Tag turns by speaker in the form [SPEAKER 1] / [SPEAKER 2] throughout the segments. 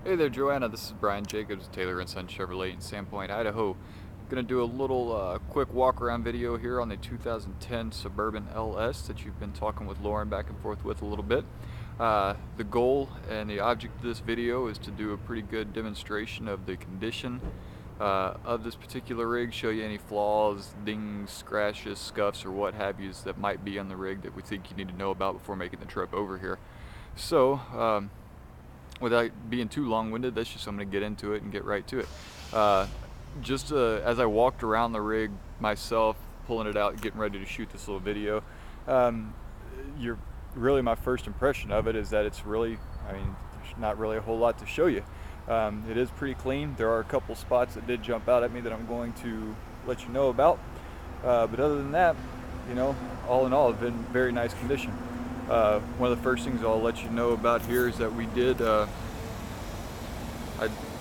[SPEAKER 1] Hey there, Joanna. This is Brian Jacobs, Taylor & Son Chevrolet in Sandpoint, Idaho. Going to do a little quick walk-around video here on the 2010 Suburban LS that you've been talking with Lauren back and forth with a little bit. The goal and the object of this video is to do a pretty good demonstration of the condition of this particular rig, show you any flaws, dings, scratches, scuffs, or what have yous that might be on the rig that we think you need to know about before making the trip over here. So, without being too long-winded, that's just I'm going to get into it and get right to it. As I walked around the rig myself, pulling it out, getting ready to shoot this little video, you're really my first impression of it is that it's really, there's not really a whole lot to show you. It is pretty clean. There are a couple spots that did jump out at me that I'm going to let you know about. But other than that, all in all, it's been very nice condition. One of the first things I'll let you know about here is that we did I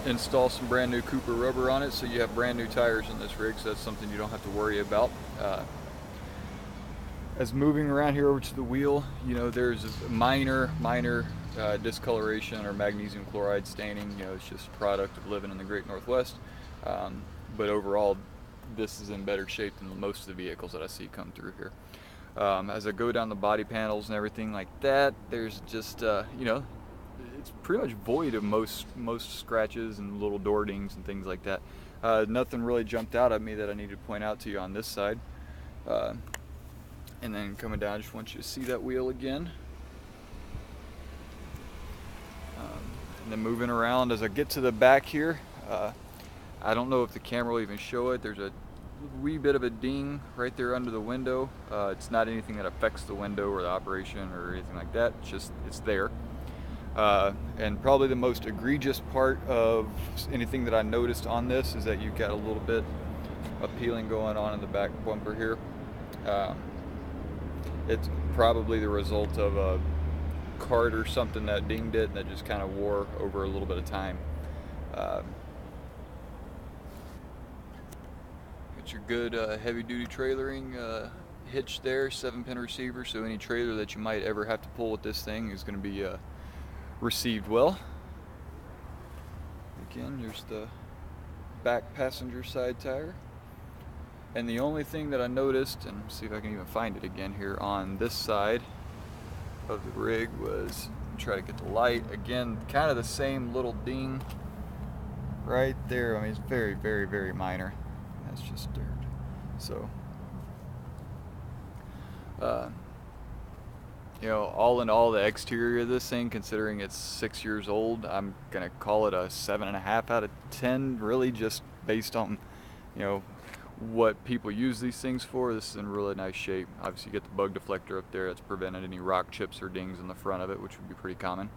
[SPEAKER 1] install some brand new Cooper rubber on it, so you have brand new tires in this rig, so that's something you don't have to worry about. As moving around here over to the wheel, there's a minor discoloration or magnesium chloride staining. It's just a product of living in the Great Northwest. But overall, this is in better shape than most of the vehicles that I see come through here. As I go down the body panels and everything like that, there's just it's pretty much void of most scratches and little door dings and things like that. Nothing really jumped out at me that I need to point out to you on this side. And then coming down, I just want you to see that wheel again. And then moving around as I get to the back here, I don't know if the camera will even show it. There's a wee bit of a ding right there under the window. It's not anything that affects the window or the operation or anything like that. It's there. And probably the most egregious part of anything that I noticed on this is that you've got a little bit of peeling going on in the back bumper here. It's probably the result of a cart or something that dinged it and that just kind of wore over a little bit of time. Got your good heavy duty trailering hitch there, 7-pin receiver, so any trailer that you might ever have to pull with this thing is going to be received well. Again, here's the back passenger side tire. And the only thing that I noticed, and see if I can even find it again here on this side of the rig, was try to get the light again, kind of the same little ding right there. It's very, very, very minor. That's just dirt. So all in all, the exterior of this thing, considering it's 6 years old, I'm gonna call it a 7.5 out of 10, really, just based on what people use these things for. This is in really nice shape. Obviously you get the bug deflector up there that's prevented any rock chips or dings in the front of it, which would be pretty common.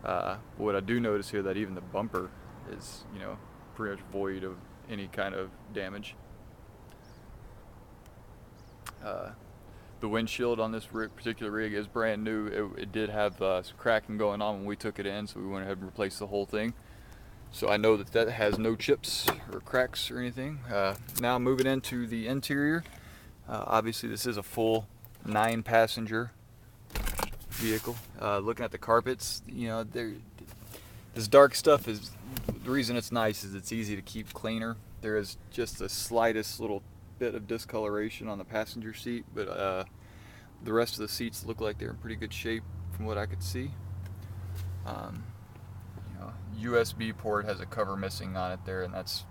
[SPEAKER 1] But what I do notice here, that even the bumper is pretty much void of any kind of damage. The windshield on this particular rig is brand new. It did have some cracking going on when we took it in, so we went ahead and replaced the whole thing. So I know that has no chips or cracks or anything. Now moving into the interior, obviously this is a full 9-passenger vehicle. Looking at the carpets, this dark stuff is, the reason it's nice is it's easy to keep cleaner. There is just the slightest little bit of discoloration on the passenger seat, but the rest of the seats look like they're in pretty good shape from what I could see. USB port has a cover missing on it there, and that's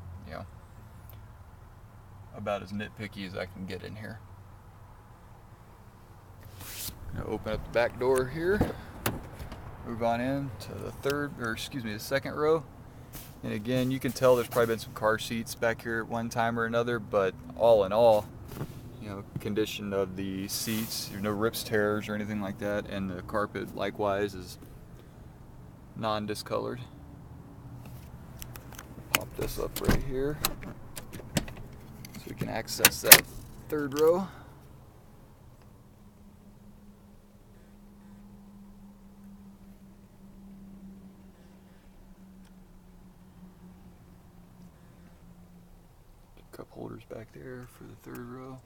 [SPEAKER 1] about as nitpicky as I can get in here. Gonna open up the back door here, move on in to the second row. And again, you can tell there's probably been some car seats back here at one time or another, but all in all, condition of the seats, there's no rips, tears, or anything like that, and the carpet likewise is non-discolored. Pop this up right here so we can access that third row. Cup holders back there for the third row.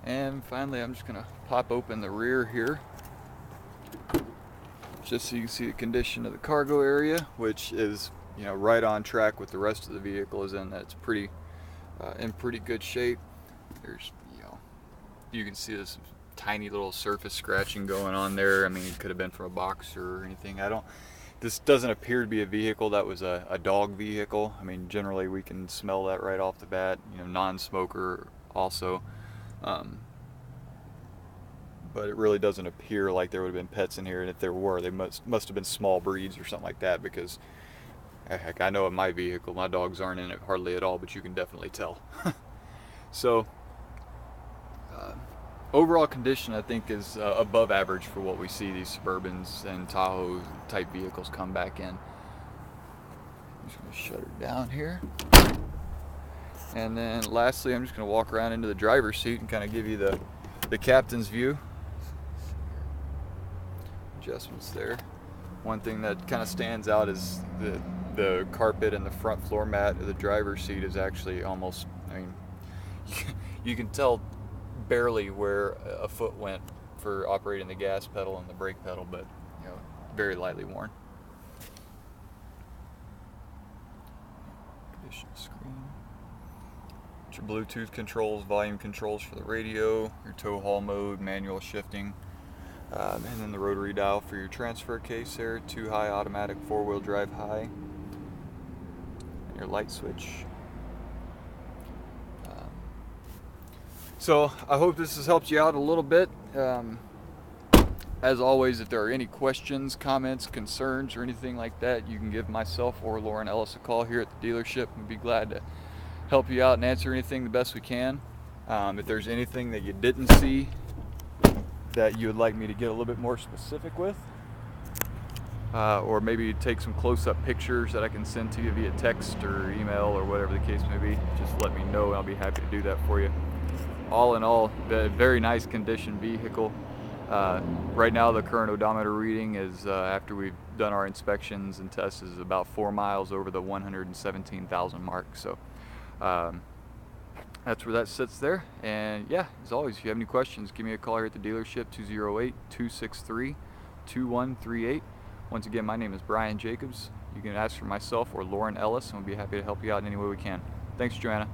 [SPEAKER 1] And finally, I'm just gonna pop open the rear here. just so you can see the condition of the cargo area, which is, you know, right on track with the rest of the vehicle. Is in that it's in pretty good shape. There's, you know, you can see this tiny little surface scratching going on there. I mean, it could have been from a box or anything. This doesn't appear to be a vehicle that was a dog vehicle. I mean, generally we can smell that right off the bat, you know, non-smoker also. But it really doesn't appear like there would have been pets in here, and if there were, they must have been small breeds or something like that, because heck, I know in my vehicle my dogs aren't in it hardly at all, but you can definitely tell. So overall condition, I think, is above average for what we see these Suburbans and Tahoe type vehicles come back in. I'm just going to shut her down here. And then lastly, I'm just going to walk around into the driver's seat and kind of give you the captain's view. Adjustments there. One thing that kind of stands out is the carpet and the front floor mat of the driver's seat is actually almost, I mean, you can tell barely where a foot went for operating the gas pedal and the brake pedal, but, you know, very lightly worn. Condition screen. Your Bluetooth controls, volume controls for the radio, your tow haul mode, manual shifting. And then the rotary dial for your transfer case there, 2-high automatic 4-wheel drive high, and your light switch. So I hope this has helped you out a little bit. As always, if there are any questions, comments, concerns, or anything like that, you can give myself or Lauren Ellis a call here at the dealership. We'd be glad to help you out and answer anything the best we can. If there's anything that you didn't see that you would like me to get a little bit more specific with, or maybe take some close-up pictures that I can send to you via text or email or whatever the case may be, just let me know and I'll be happy to do that for you. All in all, a very nice condition vehicle. Right now the current odometer reading is, after we've done our inspections and tests, is about 4 miles over the 117,000 mark. So that's where that sits there. And yeah, as always, if you have any questions, give me a call here at the dealership, 208-263-2138. Once again, my name is Brian Jacobs. You can ask for myself or Lauren Ellis, and we'll be happy to help you out in any way we can. Thanks, Joanna.